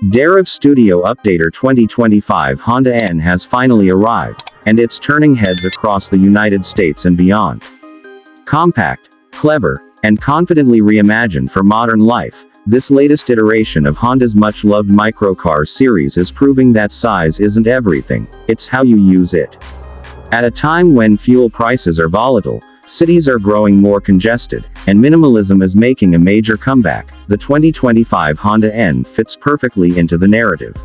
Deriv Studio Updater 2025 Honda N has finally arrived, and it's turning heads across the United States and beyond. Compact, clever, and confidently reimagined for modern life, this latest iteration of Honda's much-loved microcar series is proving that size isn't everything, it's how you use it. At a time when fuel prices are volatile, cities are growing more congested, and minimalism is making a major comeback, the 2025 Honda N fits perfectly into the narrative.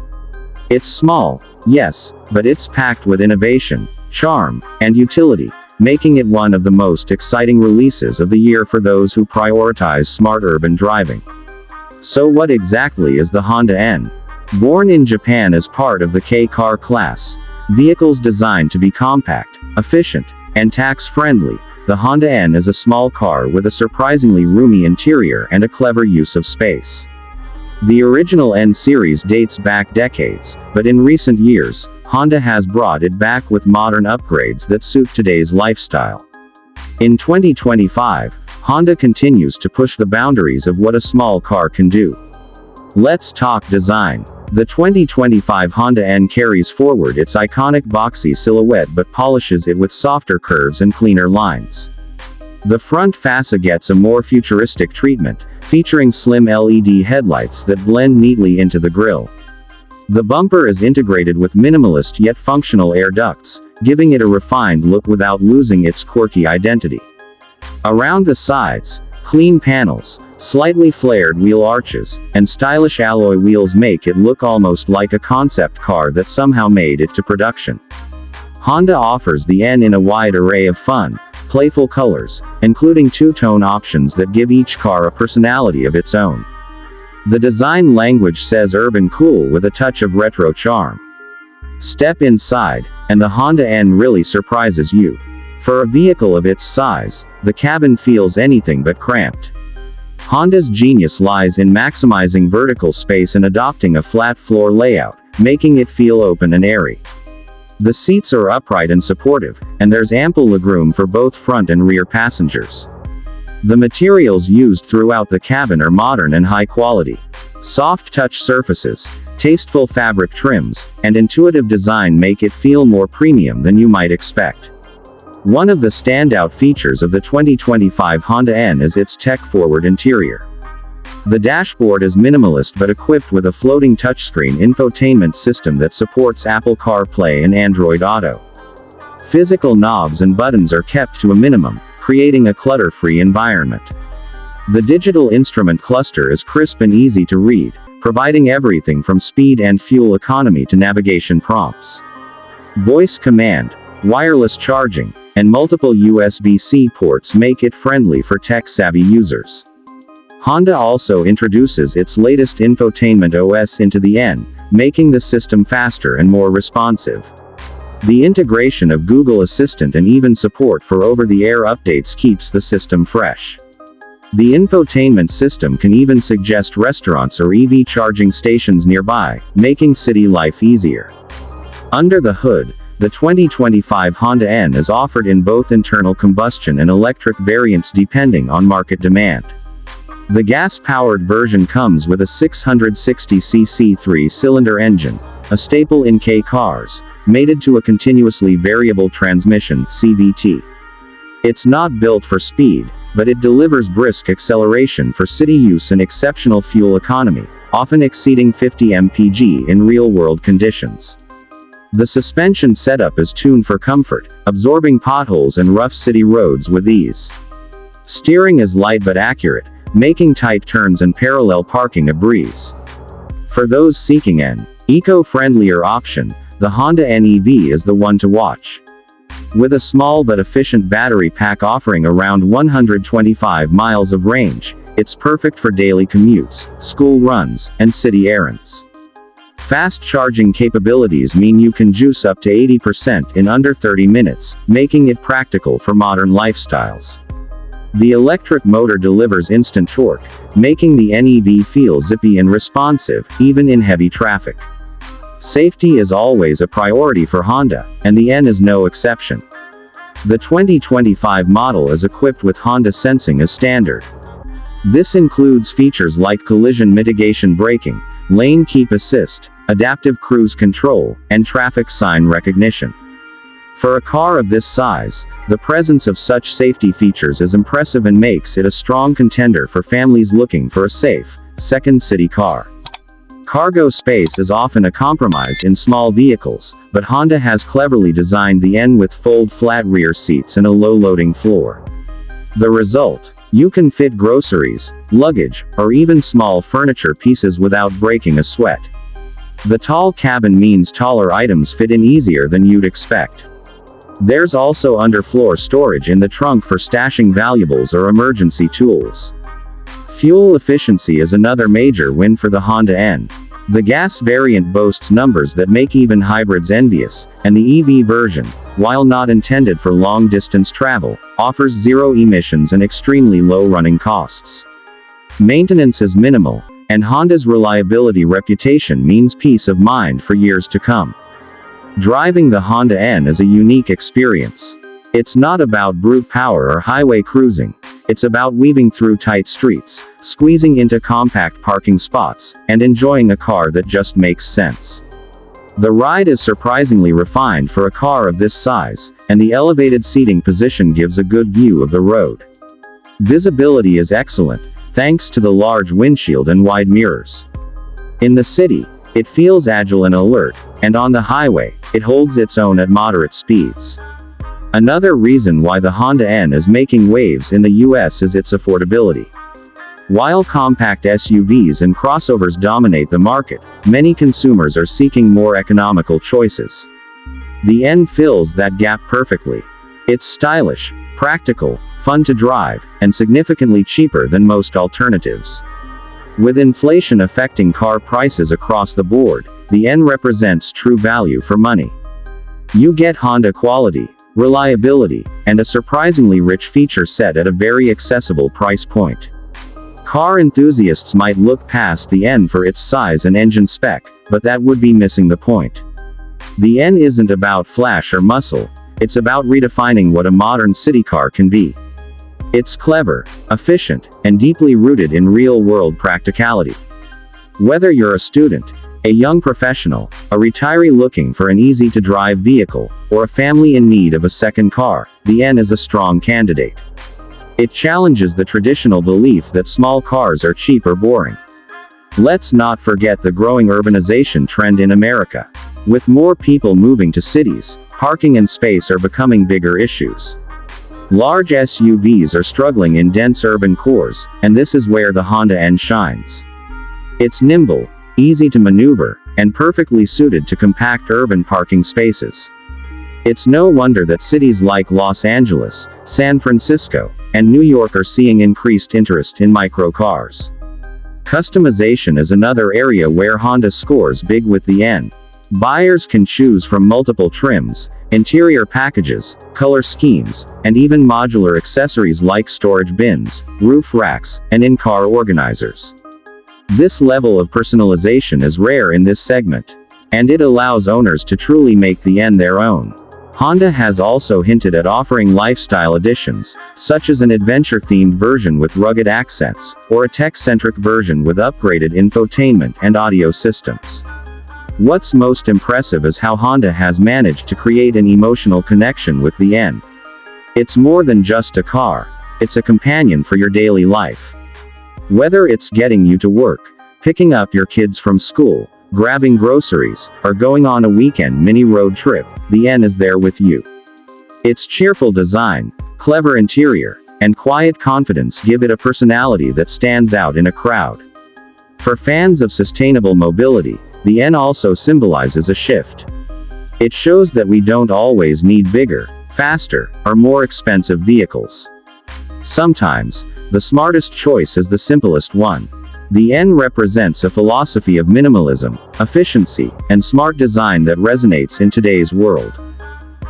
It's small, yes, but it's packed with innovation, charm, and utility, making it one of the most exciting releases of the year for those who prioritize smart urban driving. So what exactly is the Honda N? Born in Japan as part of the K-car class, vehicles designed to be compact, efficient, and tax-friendly, the Honda N is a small car with a surprisingly roomy interior and a clever use of space. The original N series dates back decades, but in recent years, Honda has brought it back with modern upgrades that suit today's lifestyle. In 2025, Honda continues to push the boundaries of what a small car can do. Let's talk design. The 2025 Honda N carries forward its iconic boxy silhouette but polishes it with softer curves and cleaner lines. The front fascia gets a more futuristic treatment, featuring slim LED headlights that blend neatly into the grille. The bumper is integrated with minimalist yet functional air ducts, giving it a refined look without losing its quirky identity. Around the sides, clean panels, slightly flared wheel arches, and stylish alloy wheels make it look almost like a concept car that somehow made it to production. Honda offers the N in a wide array of fun, playful colors, including two-tone options that give each car a personality of its own. The design language says urban cool with a touch of retro charm. Step inside, and the Honda N really surprises you. For a vehicle of its size, the cabin feels anything but cramped. Honda's genius lies in maximizing vertical space and adopting a flat floor layout, making it feel open and airy. The seats are upright and supportive, and there's ample legroom for both front and rear passengers. The materials used throughout the cabin are modern and high quality. Soft touch surfaces, tasteful fabric trims, and intuitive design make it feel more premium than you might expect. One of the standout features of the 2025 Honda N is its tech-forward interior. The dashboard is minimalist but equipped with a floating touchscreen infotainment system that supports Apple CarPlay and Android Auto. Physical knobs and buttons are kept to a minimum, creating a clutter-free environment. The digital instrument cluster is crisp and easy to read, providing everything from speed and fuel economy to navigation prompts. Voice command, wireless charging, and multiple USB-C ports make it friendly for tech-savvy users. Honda also introduces its latest infotainment OS into the N, making the system faster and more responsive. The integration of Google Assistant and even support for over-the-air updates keeps the system fresh. The infotainment system can even suggest restaurants or EV charging stations nearby, making city life easier. Under the hood, the 2025 Honda N is offered in both internal combustion and electric variants depending on market demand. The gas-powered version comes with a 660cc 3-cylinder engine, a staple in K cars, mated to a continuously variable transmission (CVT). It's not built for speed, but it delivers brisk acceleration for city use and exceptional fuel economy, often exceeding 50 mpg in real-world conditions. The suspension setup is tuned for comfort, absorbing potholes and rough city roads with ease. Steering is light but accurate, making tight turns and parallel parking a breeze. For those seeking an eco-friendlier option, the Honda N EV is the one to watch. With a small but efficient battery pack offering around 125 miles of range, it's perfect for daily commutes, school runs, and city errands. Fast charging capabilities mean you can juice up to 80% in under 30 minutes, making it practical for modern lifestyles. The electric motor delivers instant torque, making the N EV feel zippy and responsive, even in heavy traffic. Safety is always a priority for Honda, and the N is no exception. The 2025 model is equipped with Honda Sensing as standard. This includes features like collision mitigation braking, lane keep assist, adaptive cruise control, and traffic sign recognition. For a car of this size, the presence of such safety features is impressive and makes it a strong contender for families looking for a safe, second city car. Cargo space is often a compromise in small vehicles, but Honda has cleverly designed the N with fold-flat rear seats and a low-loading floor. The result? You can fit groceries, luggage, or even small furniture pieces without breaking a sweat. The tall cabin means taller items fit in easier than you'd expect. There's also underfloor storage in the trunk for stashing valuables or emergency tools. Fuel efficiency is another major win for the Honda N. The gas variant boasts numbers that make even hybrids envious, and the EV version, while not intended for long-distance travel, offers zero emissions and extremely low running costs. Maintenance is minimal, and Honda's reliability reputation means peace of mind for years to come. Driving the Honda N is a unique experience. It's not about brute power or highway cruising. It's about weaving through tight streets, squeezing into compact parking spots, and enjoying a car that just makes sense. The ride is surprisingly refined for a car of this size, and the elevated seating position gives a good view of the road. Visibility is excellent, thanks to the large windshield and wide mirrors. In the city, it feels agile and alert, and on the highway, it holds its own at moderate speeds. Another reason why the Honda N is making waves in the US is its affordability. While compact SUVs and crossovers dominate the market, many consumers are seeking more economical choices. The N fills that gap perfectly. It's stylish, practical, fun to drive, and significantly cheaper than most alternatives. With inflation affecting car prices across the board, the N represents true value for money. You get Honda quality, reliability, and a surprisingly rich feature set at a very accessible price point. Car enthusiasts might look past the N for its size and engine spec, but that would be missing the point. The N isn't about flash or muscle, it's about redefining what a modern city car can be. It's clever, efficient, and deeply rooted in real-world practicality. Whether you're a student, a young professional, a retiree looking for an easy-to-drive vehicle, or a family in need of a second car, the N is a strong candidate. It challenges the traditional belief that small cars are cheap or boring. Let's not forget the growing urbanization trend in America. With more people moving to cities, parking and space are becoming bigger issues. Large SUVs are struggling in dense urban cores, and this is where the Honda N shines. It's nimble, easy to maneuver, and perfectly suited to compact urban parking spaces. It's no wonder that cities like Los Angeles, San Francisco, and New York are seeing increased interest in microcars. Customization is another area where Honda scores big with the N. Buyers can choose from multiple trims, interior packages, color schemes, and even modular accessories like storage bins, roof racks, and in-car organizers. This level of personalization is rare in this segment, and it allows owners to truly make the N their own. Honda has also hinted at offering lifestyle editions, such as an adventure-themed version with rugged accents, or a tech-centric version with upgraded infotainment and audio systems. What's most impressive is how Honda has managed to create an emotional connection with the N. It's more than just a car, it's a companion for your daily life. Whether it's getting you to work, picking up your kids from school, grabbing groceries, or going on a weekend mini road trip, the N is there with you. Its cheerful design, clever interior, and quiet confidence give it a personality that stands out in a crowd. For fans of sustainable mobility, the N also symbolizes a shift. It shows that we don't always need bigger, faster, or more expensive vehicles. Sometimes, the smartest choice is the simplest one. The N represents a philosophy of minimalism, efficiency, and smart design that resonates in today's world.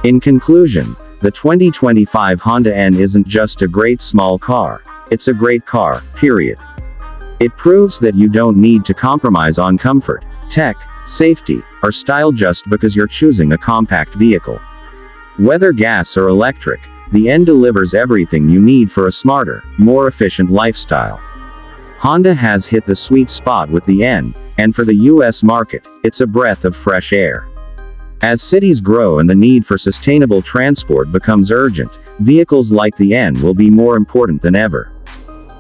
In conclusion, the 2025 Honda N isn't just a great small car, it's a great car, period. It proves that you don't need to compromise on comfort, tech, safety, or style just because you're choosing a compact vehicle. Whether gas or electric, the N delivers everything you need for a smarter, more efficient lifestyle. Honda has hit the sweet spot with the N, and for the US market, it's a breath of fresh air. As cities grow and the need for sustainable transport becomes urgent, vehicles like the N will be more important than ever.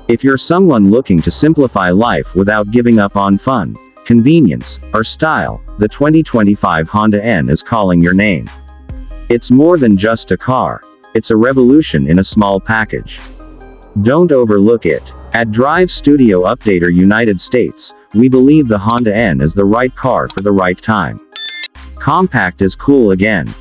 If you're someone looking to simplify life without giving up on fun, convenience, or style, the 2025 Honda N is calling your name. It's more than just a car. It's a revolution in a small package. Don't overlook it. At Drive Studio Updater United States, we believe the Honda N is the right car for the right time. Compact is cool again.